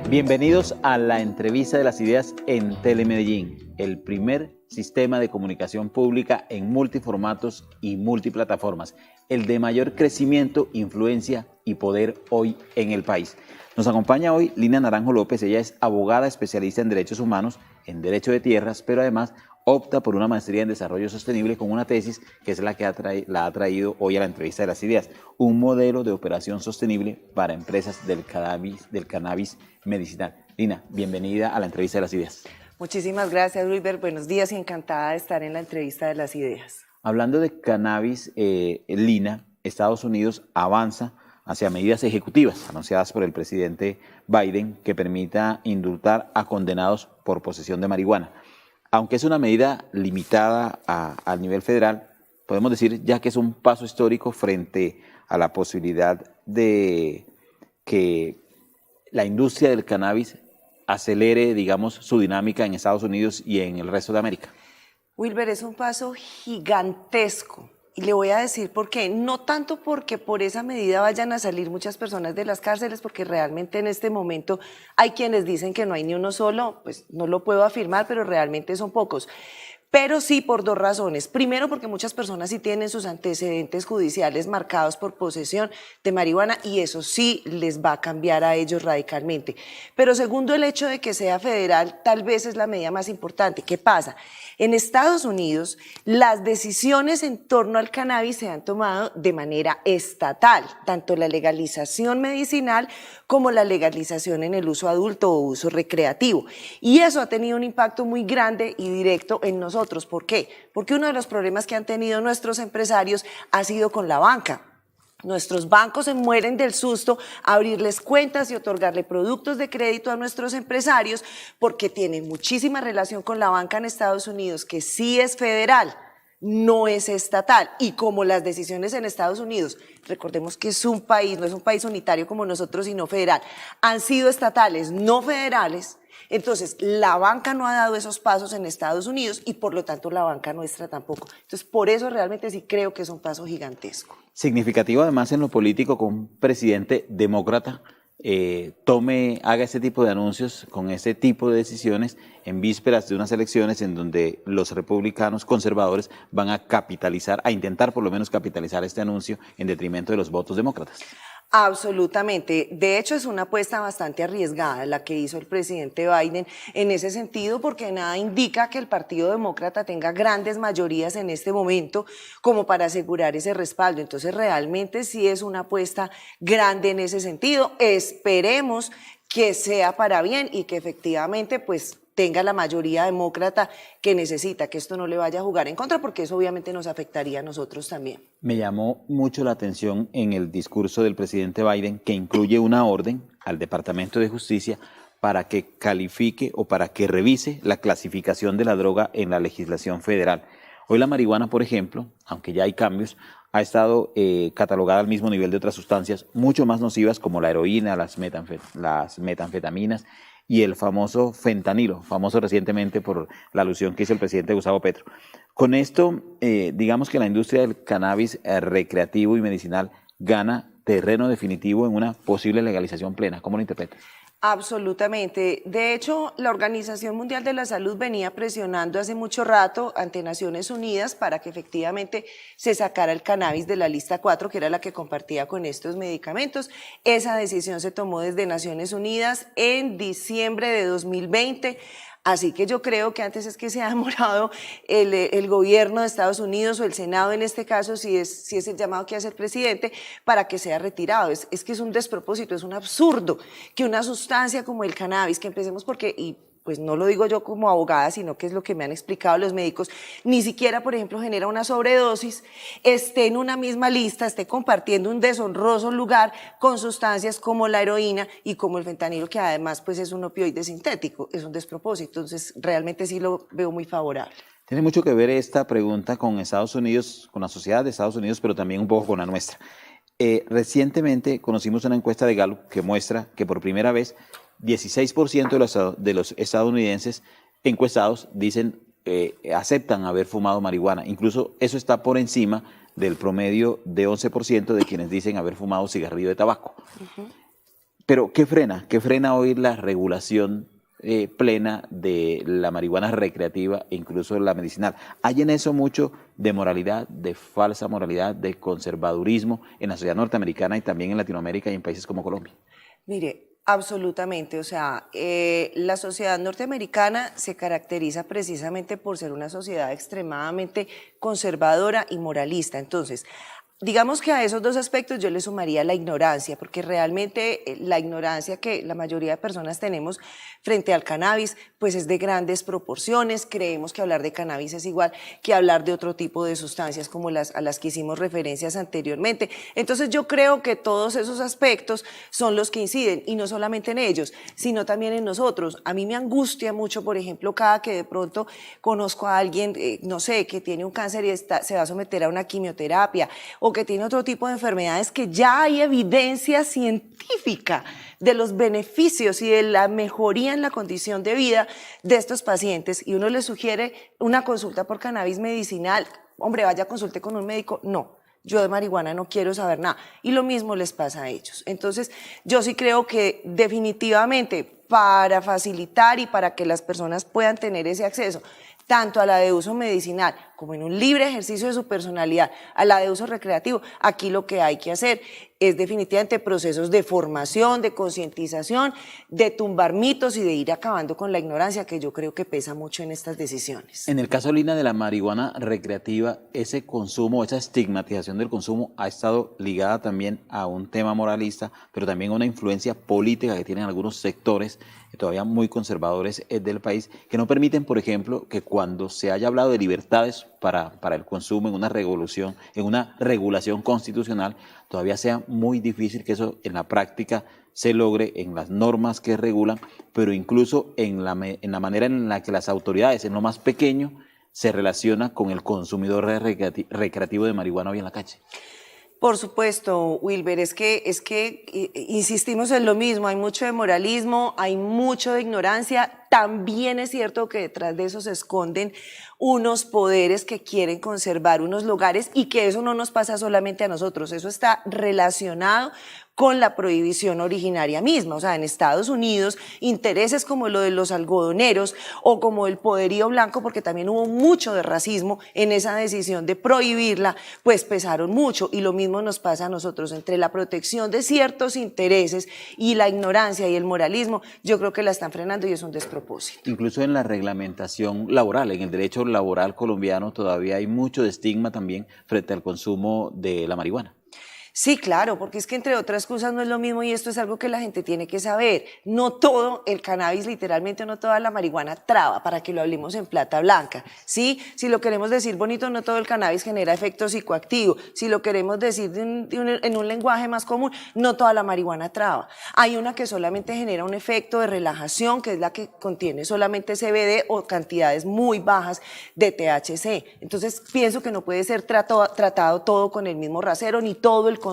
Bienvenidos a la entrevista de las ideas en Telemedellín, el primer sistema de comunicación pública en multiformatos y multiplataformas, el de mayor crecimiento, influencia y poder hoy en el país. Nos acompaña hoy Lina Naranjo López. Ella es abogada especialista en derechos humanos, en derecho de tierras, pero además opta por una maestría en desarrollo sostenible con una tesis que es la que la ha traído hoy a la entrevista de las ideas, un modelo de operación sostenible para empresas del cannabis medicinal. Lina, bienvenida a la entrevista de las ideas. Muchísimas gracias, Wilber. Buenos días y encantada de estar en la entrevista de las ideas. Hablando de cannabis, Lina, Estados Unidos avanza hacia medidas ejecutivas anunciadas por el presidente Biden que permita indultar a condenados por posesión de marihuana. Aunque es una medida limitada al nivel federal, podemos decir ya que es un paso histórico frente a la posibilidad de que la industria del cannabis acelere, digamos, su dinámica en Estados Unidos y en el resto de América. Wilber, es un paso gigantesco. Y le voy a decir por qué. No tanto porque por esa medida vayan a salir muchas personas de las cárceles, porque realmente en este momento hay quienes dicen que no hay ni uno solo, pues no lo puedo afirmar, pero realmente son pocos. Pero sí por dos razones. Primero, porque muchas personas sí tienen sus antecedentes judiciales marcados por posesión de marihuana y eso sí les va a cambiar a ellos radicalmente. Pero segundo, el hecho de que sea federal tal vez es la medida más importante. ¿Qué pasa? En Estados Unidos, las decisiones en torno al cannabis se han tomado de manera estatal, tanto la legalización medicinal como la legalización en el uso adulto o uso recreativo. Y eso ha tenido un impacto muy grande y directo en nosotros. ¿Por qué? Porque uno de los problemas que han tenido nuestros empresarios ha sido con la banca. Nuestros bancos se mueren del susto a abrirles cuentas y otorgarle productos de crédito a nuestros empresarios porque tienen muchísima relación con la banca en Estados Unidos, que sí es federal, no es estatal. Y como las decisiones en Estados Unidos, recordemos que es un país, no es un país unitario como nosotros, sino federal, han sido estatales, no federales. Entonces, la banca no ha dado esos pasos en Estados Unidos y por lo tanto la banca nuestra tampoco. Entonces, por eso realmente sí creo que es un paso gigantesco. Significativo además en lo político que un presidente demócrata haga ese tipo de anuncios con ese tipo de decisiones en vísperas de unas elecciones en donde los republicanos conservadores van a capitalizar, a intentar por lo menos capitalizar este anuncio en detrimento de los votos demócratas. Absolutamente. De hecho, es una apuesta bastante arriesgada la que hizo el presidente Biden en ese sentido, porque nada indica que el Partido Demócrata tenga grandes mayorías en este momento como para asegurar ese respaldo. Entonces, realmente sí es una apuesta grande en ese sentido. Esperemos que sea para bien y que efectivamente, pues, tenga la mayoría demócrata que necesita, que esto no le vaya a jugar en contra, porque eso obviamente nos afectaría a nosotros también. Me llamó mucho la atención en el discurso del presidente Biden que incluye una orden al Departamento de Justicia para que califique o para que revise la clasificación de la droga en la legislación federal. Hoy la marihuana, por ejemplo, aunque ya hay cambios, ha estado catalogada al mismo nivel de otras sustancias mucho más nocivas como la heroína, las metanfetaminas y el famoso fentanilo, famoso recientemente por la alusión que hizo el presidente Gustavo Petro. Con esto, digamos que la industria del cannabis recreativo y medicinal gana terreno definitivo en una posible legalización plena. ¿Cómo lo interpretas? Absolutamente. De hecho, la Organización Mundial de la Salud venía presionando hace mucho rato ante Naciones Unidas para que efectivamente se sacara el cannabis de la lista 4, que era la que compartía con estos medicamentos. Esa decisión se tomó desde Naciones Unidas en diciembre de 2020. Así que yo creo que antes es que se ha demorado el gobierno de Estados Unidos o el Senado en este caso, si es el llamado que hace el presidente, para que sea retirado. Es que es un despropósito, es un absurdo que una sustancia como el cannabis, que empecemos porque, y pues no lo digo yo como abogada, sino que es lo que me han explicado los médicos, ni siquiera, por ejemplo, genera una sobredosis, esté en una misma lista, esté compartiendo un deshonroso lugar con sustancias como la heroína y como el fentanilo, que además pues es un opioide sintético, es un despropósito. Entonces realmente sí lo veo muy favorable. Tiene mucho que ver esta pregunta con Estados Unidos, con la sociedad de Estados Unidos, pero también un poco con la nuestra. Recientemente conocimos una encuesta de Gallup que muestra que por primera vez 16% de los estadounidenses encuestados dicen aceptan haber fumado marihuana. Incluso eso está por encima del promedio de 11% de quienes dicen haber fumado cigarrillo de tabaco. Pero ¿qué frena? ¿Qué frena hoy la regulación plena de la marihuana recreativa e incluso la medicinal? ¿Hay en eso mucho de moralidad, de falsa moralidad, de conservadurismo en la sociedad norteamericana y también en Latinoamérica y en países como Colombia? Mire, absolutamente. O sea, la sociedad norteamericana se caracteriza precisamente por ser una sociedad extremadamente conservadora y moralista. Entonces, digamos que a esos dos aspectos yo le sumaría la ignorancia, porque realmente la ignorancia que la mayoría de personas tenemos frente al cannabis, pues es de grandes proporciones. Creemos que hablar de cannabis es igual que hablar de otro tipo de sustancias como a las que hicimos referencias anteriormente. Entonces yo creo que todos esos aspectos son los que inciden, y no solamente en ellos, sino también en nosotros. A mí me angustia mucho, por ejemplo, cada que de pronto conozco a alguien, no sé, que tiene un cáncer y se va a someter a una quimioterapia, o que tiene otro tipo de enfermedades que ya hay evidencia científica de los beneficios y de la mejoría en la condición de vida de estos pacientes, y uno les sugiere una consulta por cannabis medicinal. Hombre, vaya, consulte con un médico. No, yo de marihuana no quiero saber nada. Y lo mismo les pasa a ellos. Entonces, yo sí creo que definitivamente para facilitar y para que las personas puedan tener ese acceso, tanto a la de uso medicinal como en un libre ejercicio de su personalidad, a la de uso recreativo, aquí lo que hay que hacer es definitivamente procesos de formación, de concientización, de tumbar mitos y de ir acabando con la ignorancia, que yo creo que pesa mucho en estas decisiones. En el caso, Lina, de la marihuana recreativa, ese consumo, esa estigmatización del consumo ha estado ligada también a un tema moralista, pero también a una influencia política que tienen algunos sectores todavía muy conservadores del país, que no permiten, por ejemplo, que cuando se haya hablado de libertades para el consumo en una regulación constitucional, todavía sea muy difícil que eso en la práctica se logre en las normas que regulan, pero incluso en la manera en la que las autoridades, en lo más pequeño, se relaciona con el consumidor recreativo de marihuana hoy en la calle. Por supuesto, Wilber, es que insistimos en lo mismo, hay mucho de moralismo, hay mucho de ignorancia. También es cierto que detrás de eso se esconden unos poderes que quieren conservar unos lugares, y que eso no nos pasa solamente a nosotros, eso está relacionado con la prohibición originaria misma. O sea, en Estados Unidos, intereses como lo de los algodoneros o como el poderío blanco, porque también hubo mucho de racismo en esa decisión de prohibirla, pues pesaron mucho, y lo mismo nos pasa a nosotros. Entre la protección de ciertos intereses y la ignorancia y el moralismo, yo creo que la están frenando y es un despropósito. Incluso en la reglamentación laboral, en el derecho laboral colombiano, todavía hay mucho de estigma también frente al consumo de la marihuana. Sí, claro, porque es que entre otras cosas no es lo mismo, y esto es algo que la gente tiene que saber. No todo el cannabis, literalmente no toda la marihuana traba, para que lo hablemos en plata blanca, ¿sí? Si lo queremos decir bonito, no todo el cannabis genera efecto psicoactivo. Si lo queremos decir en un lenguaje más común, no toda la marihuana traba. Hay una que solamente genera un efecto de relajación, que es la que contiene solamente CBD o cantidades muy bajas de THC. Entonces, pienso que no puede ser tratado todo con el mismo rasero, ni todo el consumo.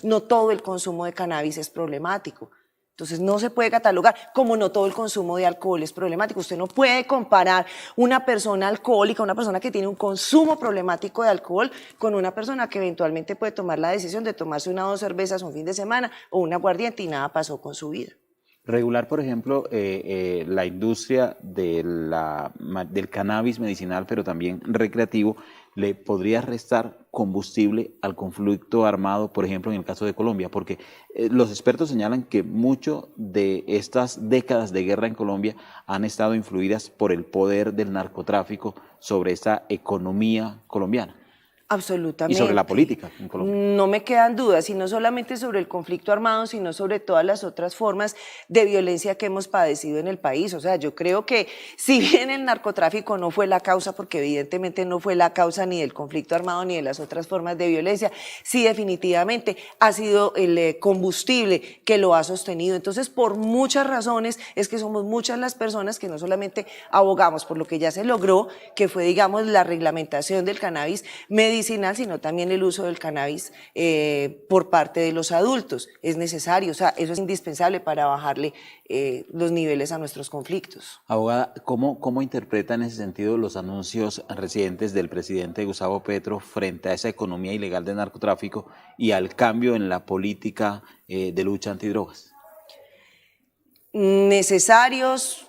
No todo el consumo de cannabis es problemático. Entonces no se puede catalogar, como no todo el consumo de alcohol es problemático. Usted no puede comparar una persona alcohólica, una persona que tiene un consumo problemático de alcohol, con una persona que eventualmente puede tomar la decisión de tomarse 1 o 2 cervezas un fin de semana o un aguardiente y nada pasó con su vida. Regular, por ejemplo, la industria del cannabis medicinal, pero también recreativo, le podría restar combustible al conflicto armado, por ejemplo, en el caso de Colombia, porque los expertos señalan que mucho de estas décadas de guerra en Colombia han estado influidas por el poder del narcotráfico sobre esta economía colombiana. Absolutamente. Y sobre la política en Colombia. No me quedan dudas, y no solamente sobre el conflicto armado, sino sobre todas las otras formas de violencia que hemos padecido en el país. O sea, yo creo que si bien el narcotráfico no fue la causa, porque evidentemente no fue la causa ni del conflicto armado ni de las otras formas de violencia, sí definitivamente ha sido el combustible que lo ha sostenido. Entonces, por muchas razones, es que somos muchas las personas que no solamente abogamos por lo que ya se logró, que fue, digamos, la reglamentación del cannabis medicinal, sino también el uso del cannabis por parte de los adultos. Es necesario, o sea, eso es indispensable para bajarle los niveles a nuestros conflictos. Abogada, ¿cómo interpreta en ese sentido los anuncios recientes del presidente Gustavo Petro frente a esa economía ilegal de narcotráfico y al cambio en la política de lucha antidrogas? necesarios.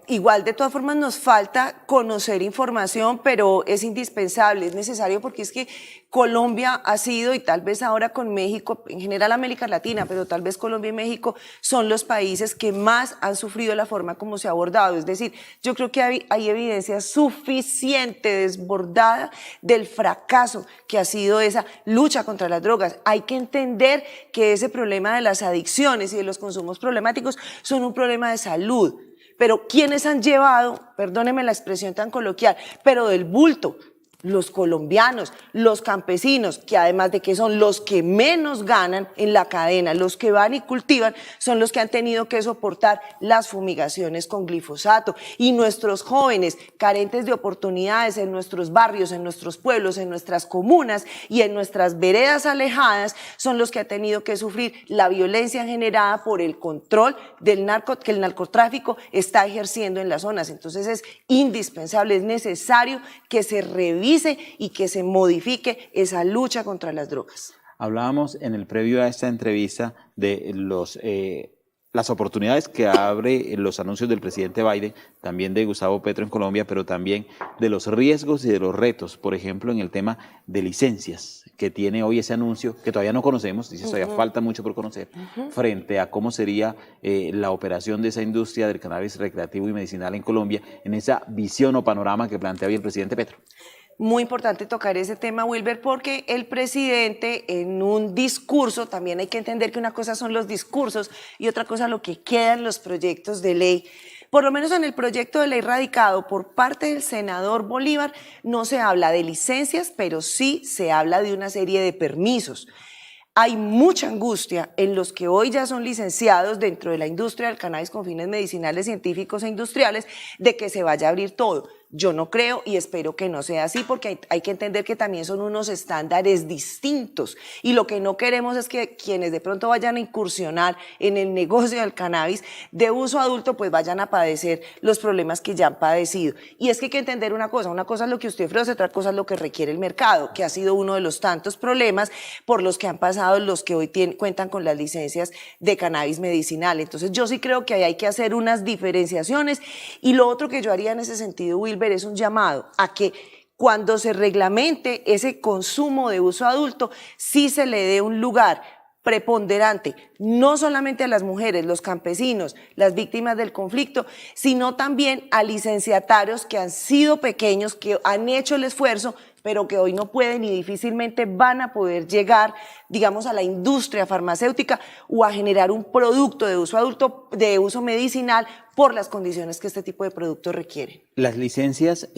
Igual de todas formas nos falta conocer información, pero es indispensable, es necesario, porque es que Colombia ha sido, y tal vez ahora con México, en general América Latina, pero tal vez Colombia y México son los países que más han sufrido la forma como se ha abordado. Es decir, yo creo que hay evidencia suficiente, desbordada, del fracaso que ha sido esa lucha contra las drogas. Hay que entender que ese problema de las adicciones y de los consumos problemáticos son un problema de salud. Pero ¿quiénes han llevado, perdónenme la expresión tan coloquial, pero del bulto? Los colombianos, los campesinos, que además de que son los que menos ganan en la cadena, los que van y cultivan, son los que han tenido que soportar las fumigaciones con glifosato. Y nuestros jóvenes, carentes de oportunidades en nuestros barrios, en nuestros pueblos, en nuestras comunas y en nuestras veredas alejadas, son los que han tenido que sufrir la violencia generada por el control del que el narcotráfico está ejerciendo en las zonas. Entonces es indispensable, es necesario que se revise y que se modifique esa lucha contra las drogas. Hablábamos en el previo a esta entrevista de las oportunidades que abre los anuncios del presidente Biden, también de Gustavo Petro en Colombia, pero también de los riesgos y de los retos, por ejemplo, en el tema de licencias que tiene hoy ese anuncio, que todavía no conocemos, dice, todavía falta mucho por conocer, frente a cómo sería la operación de esa industria del cannabis recreativo y medicinal en Colombia, en esa visión o panorama que plantea hoy el presidente Petro. Muy importante tocar ese tema, Wilber, porque el presidente en un discurso, también hay que entender que una cosa son los discursos y otra cosa lo que quedan los proyectos de ley. Por lo menos en el proyecto de ley radicado por parte del senador Bolívar no se habla de licencias, pero sí se habla de una serie de permisos. Hay mucha angustia en los que hoy ya son licenciados dentro de la industria del cannabis con fines medicinales, científicos e industriales, de que se vaya a abrir todo. Yo no creo y espero que no sea así, porque hay que entender que también son unos estándares distintos y lo que no queremos es que quienes de pronto vayan a incursionar en el negocio del cannabis de uso adulto pues vayan a padecer los problemas que ya han padecido. Y es que hay que entender una cosa es lo que usted ofrece, otra cosa es lo que requiere el mercado, que ha sido uno de los tantos problemas por los que han pasado los que hoy cuentan con las licencias de cannabis medicinal. Entonces yo sí creo que hay que hacer unas diferenciaciones, y lo otro que yo haría en ese sentido, Wilber, es un llamado a que cuando se reglamente ese consumo de uso adulto, sí se le dé un lugar preponderante, no solamente a las mujeres, los campesinos, las víctimas del conflicto, sino también a licenciatarios que han sido pequeños, que han hecho el esfuerzo, pero que hoy no pueden y difícilmente van a poder llegar, digamos, a la industria farmacéutica o a generar un producto de uso adulto, de uso medicinal, por las condiciones que este tipo de productos requieren. Las licencias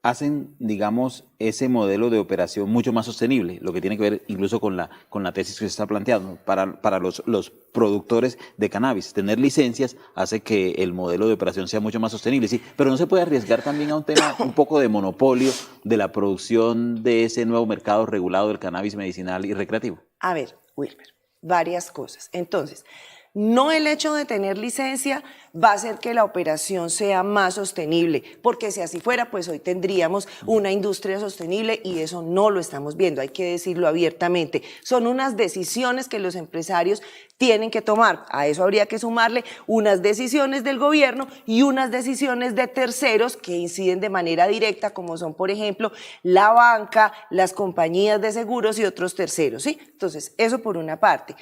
hacen, digamos, ese modelo de operación mucho más sostenible, lo que tiene que ver incluso con la tesis que se está planteando para los productores de cannabis. Tener licencias hace que el modelo de operación sea mucho más sostenible, sí, pero no se puede arriesgar también a un tema un poco de monopolio de la producción de ese nuevo mercado regulado del cannabis medicinal y recreativo. A ver, Wilmer, varias cosas. Entonces, no el hecho de tener licencia va a hacer que la operación sea más sostenible, porque si así fuera, pues hoy tendríamos una industria sostenible y eso no lo estamos viendo, hay que decirlo abiertamente. Son unas decisiones que los empresarios tienen que tomar, a eso habría que sumarle unas decisiones del gobierno y unas decisiones de terceros que inciden de manera directa, como son, por ejemplo, la banca, las compañías de seguros y otros terceros, ¿sí? Entonces, eso por una parte.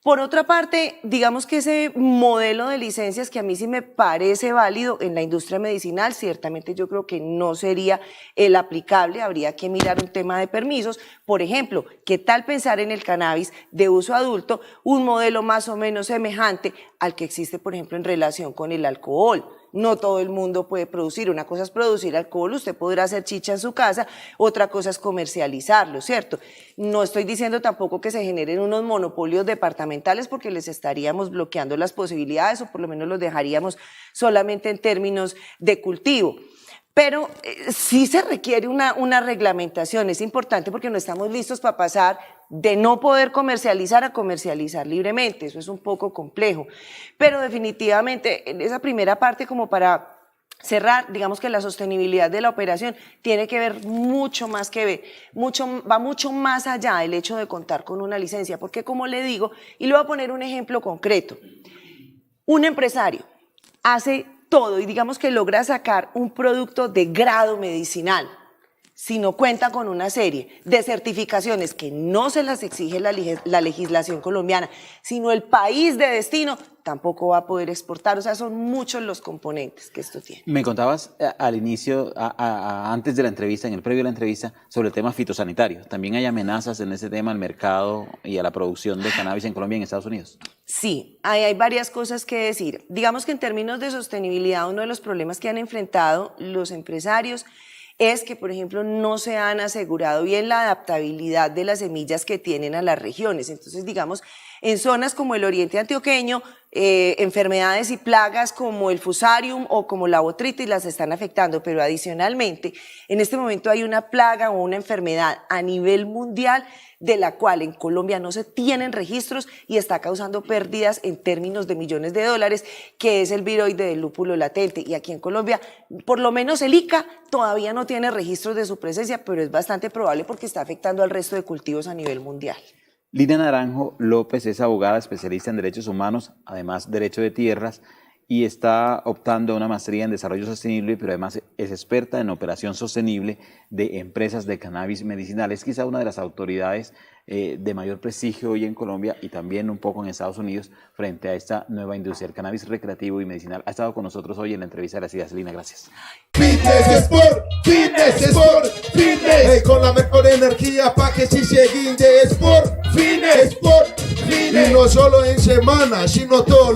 Por otra parte, digamos que ese modelo de licencias que a mí sí me parece válido en la industria medicinal, ciertamente yo creo que no sería el aplicable, habría que mirar un tema de permisos. Por ejemplo, ¿qué tal pensar en el cannabis de uso adulto un modelo más o menos semejante al que existe, por ejemplo, en relación con el alcohol? No todo el mundo puede producir, una cosa es producir alcohol, usted podrá hacer chicha en su casa, otra cosa es comercializarlo, ¿cierto? No estoy diciendo tampoco que se generen unos monopolios departamentales porque les estaríamos bloqueando las posibilidades o por lo menos los dejaríamos solamente en términos de cultivo. Pero sí se requiere una reglamentación, es importante porque no estamos listos para pasar de no poder comercializar a comercializar libremente, eso es un poco complejo. Pero definitivamente en esa primera parte, como para cerrar, digamos que la sostenibilidad de la operación tiene que ver mucho más va mucho más allá del hecho de contar con una licencia, porque como le digo, y le voy a poner un ejemplo concreto, un empresario hace todo y digamos que logra sacar un producto de grado medicinal, si no cuenta con una serie de certificaciones que no se las exige la legislación colombiana, sino el país de destino, tampoco va a poder exportar. O sea, son muchos los componentes que esto tiene. Me contabas al inicio, antes de la entrevista, en el previo de la entrevista, sobre el tema fitosanitario. ¿También hay amenazas en ese tema al mercado y a la producción de cannabis en Colombia y en Estados Unidos? Sí, hay varias cosas que decir. Digamos que en términos de sostenibilidad, uno de los problemas que han enfrentado los empresarios es que, por ejemplo, no se han asegurado bien la adaptabilidad de las semillas que tienen a las regiones. Entonces, digamos, en zonas como el oriente antioqueño, enfermedades y plagas como el fusarium o como la botritis las están afectando, pero adicionalmente, en este momento hay una plaga o una enfermedad a nivel mundial de la cual en Colombia no se tienen registros y está causando pérdidas en términos de millones de dólares, que es el viroide del lúpulo latente. Y aquí en Colombia, por lo menos el ICA todavía no tiene registros de su presencia, pero es bastante probable porque está afectando al resto de cultivos a nivel mundial. Lina Naranjo López es abogada especialista en derechos humanos, además derecho de tierras, y está optando a una maestría en desarrollo sostenible, pero además es experta en operación sostenible de empresas de cannabis medicinal. Es quizá una de las autoridades de mayor prestigio hoy en Colombia y también un poco en Estados Unidos frente a esta nueva industria, el cannabis recreativo y medicinal. Ha estado con nosotros hoy en la entrevista de las ideas. Lina, gracias. Fitness Sport, Fitness Sport, Fitness, con la mejor energía pa' que si se guinde Sport, Fitness Sport, Fitness. Y no solo en semana, sino todo